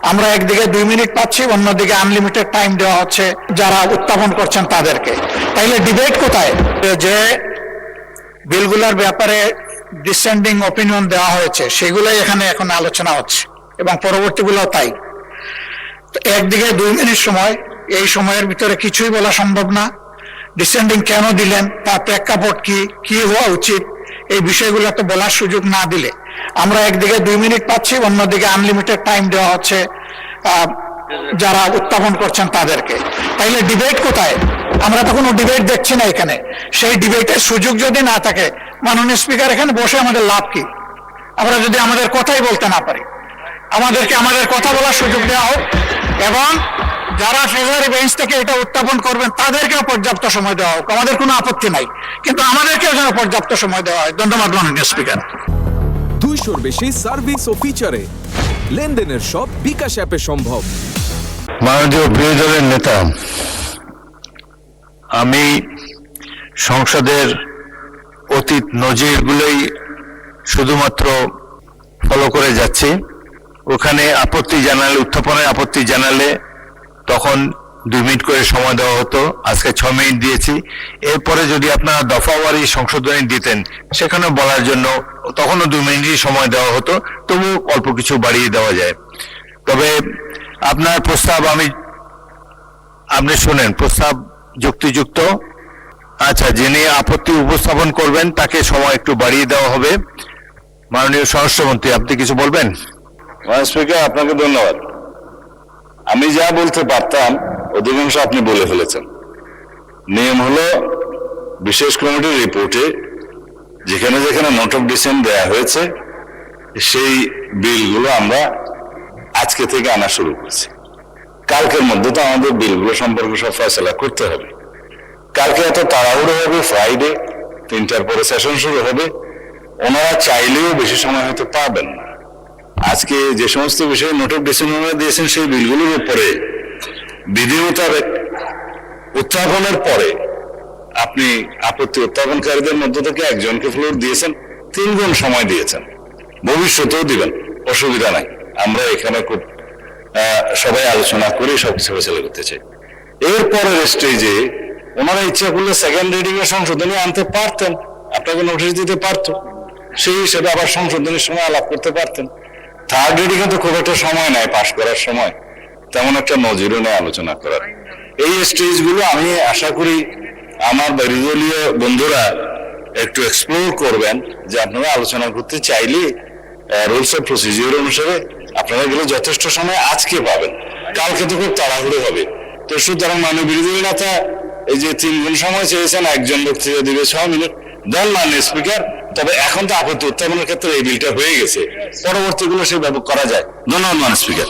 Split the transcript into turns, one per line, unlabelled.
আমরা একদিকে 2 মিনিট পাচ্ছি, অন্যদিকে আনলিমিটেড টাইম দেওয়া হচ্ছে যারা উত্থাপন করছেন তাদেরকে। তাইলে ডিবেট কোথায়? যে বিলগুলোর ব্যাপারে ডিসেন্ডিং অপিনিয়ন দেওয়া হয়েছে সেগুলোই এখানে এখন আলোচনা হচ্ছে এবং পরবর্তীগুলো তাই। একদিকে 2 মিনিট সময়, এই সময়ের ভিতরে কিছুই বলা সম্ভব না। ডিসেন্ডিং কেন দিলেন, তার প্রেক্ষাপট কি হওয়া উচিত, এই বিষয়গুলো তো বলার সুযোগ না দিলে আমরা একদিকে 2 মিনিট পাচ্ছি, অন্যদিকে আনলিমিটেড টাইম দেওয়া হচ্ছে যারা উত্থাপন করছেন তাদেরকে। তাইলে ডিবেট কোথায়? আমরা তো কোনো ডিবেট দেখছি না এখানে। সেই ডিবেটের সুযোগ যদি না থাকে, মাননীয় স্পিকার এখানে বসে আমাদের লাভ কি? আমরা যদি আমাদের কথাই বলতে না পারি, আমাদেরকে আমাদের কথা বলার সুযোগ দেওয়া হোক এবং যারা ফেজারি বেঞ্চ থেকে এটা উত্থাপন করবেন তাদেরকেও পর্যাপ্ত সময় দেওয়া হোক। আমাদের কোনো আপত্তি নাই, কিন্তু আমাদেরকেও যেন পর্যাপ্ত সময় দেওয়া হয়। ধন্যবাদ মাননীয় স্পিকার।
200-র বেশি সার্ভিস ও ফিচারে লেনদেনের সব বিকাশ অ্যাপে সম্ভব।
মাননীয় বিরোধী দলের নেতা, আমি সংসদের অতীত নজিরগুলোই শুধুমাত্র ফলো করে যাচ্ছি। ওখানে আপত্তি জানালে, উত্থাপনের আপত্তি জানালে তখন 2 মিনিট করে সময় দেওয়া হতো, আজকে 6 মিনিট দিয়েছি। এরপরে যদি আপনারা দফাওয়ারি সংশোধনী দিতেন সেখানে বলার জন্য তখনও 2 মিনিটই সময় দেওয়া হতো, তবু অল্প কিছু বাড়িয়ে দেওয়া যায়। তবে আপনার প্রস্তাব আপনি শোনেন, প্রস্তাব যুক্তিযুক্ত। আচ্ছা, যিনি আপত্তি উপস্থাপন করবেন তাকে সময় একটু বাড়িয়ে দেওয়া হবে। মাননীয় স্বরাষ্ট্রমন্ত্রী, আপনি কিছু বলবেন?
স্পিকার, আপনাকে ধন্যবাদ। আমি যা বলতে পারতাম অধিকাংশ আপনি বলে ফেলেছেন। নিয়ম হলো, বিশেষ কমিটির রিপোর্টে যেখানে যেখানে নোট অফ ডিসেন্ট দেওয়া হয়েছে সেই বিলগুলো আমরা আজকে থেকে আনা শুরু করছি। কালকের মধ্যে তো আমাদের বিলগুলো সম্পর্কে সব ফয়সলা করতে হবে। কালকে এত তাড়াহুড়ো হবে, ফ্রাইডে 3টার পরে সেশন শুরু হবে, ওনারা চাইলেও বেশি সময় হয়তো পাবেন না। আজকে যে সমস্ত বিষয়ে নোট অফ ডিসেন্ট দিয়েছেন সেই বিলগুলোর উপরে বিধি মোতাবেক উত্থাপনের পরে আপনি আপত্তি উত্থাপনকারীদের মধ্য থেকে একজনকে ফ্লোর দিয়েছেন, 3 গুণ সময় দিয়েছেন, ভবিষ্যতেও দিবেন, অসুবিধা নাই। আমরা এখানে খুব সবাই আলোচনা করে সবকিছু ফেসলা করতে চাই। এরপরের স্টেজে ওনারা ইচ্ছা করলে সেকেন্ড রিডিং এর সংশোধনী আনতে পারতেন, আপনাকে নোটিশ দিতে পারত, সেই হিসেবে আবার সংশোধনীর সময় আলাপ করতে পারতেন। থার্ড রিডিং এ তো খুব একটা সময় নাই পাশ করার সময়, তেমন একটা নজিরও নেই আলোচনা করার। এই স্টেজগুলো আমি আশা করি আমার বিরোধীয় বন্ধুরা একটু এক্সপ্লোর করবেন, যে আপনারা আলোচনা করতে চাইলে রুলস অফ প্রসিজিওর অনুসারে আপনারা গেলে যথেষ্ট সময় আজকে পাবেন, কালকে তো খুব তাড়াহুড়ো হবে। তো সুতরাং মাননীয় বিরোধী নেতা এই যে 3 গুণ সময় চেয়েছেন, একজন বক্তৃতা দিবে 6 মিনিট, দেন মাননীয় স্পিকার। তবে এখন তো আপত্তি উত্থাপনের ক্ষেত্রে এই বিলটা হয়ে গেছে, পরবর্তীগুলো সেভাবে করা যায়। ধন্যবাদ মাননীয় স্পিকার।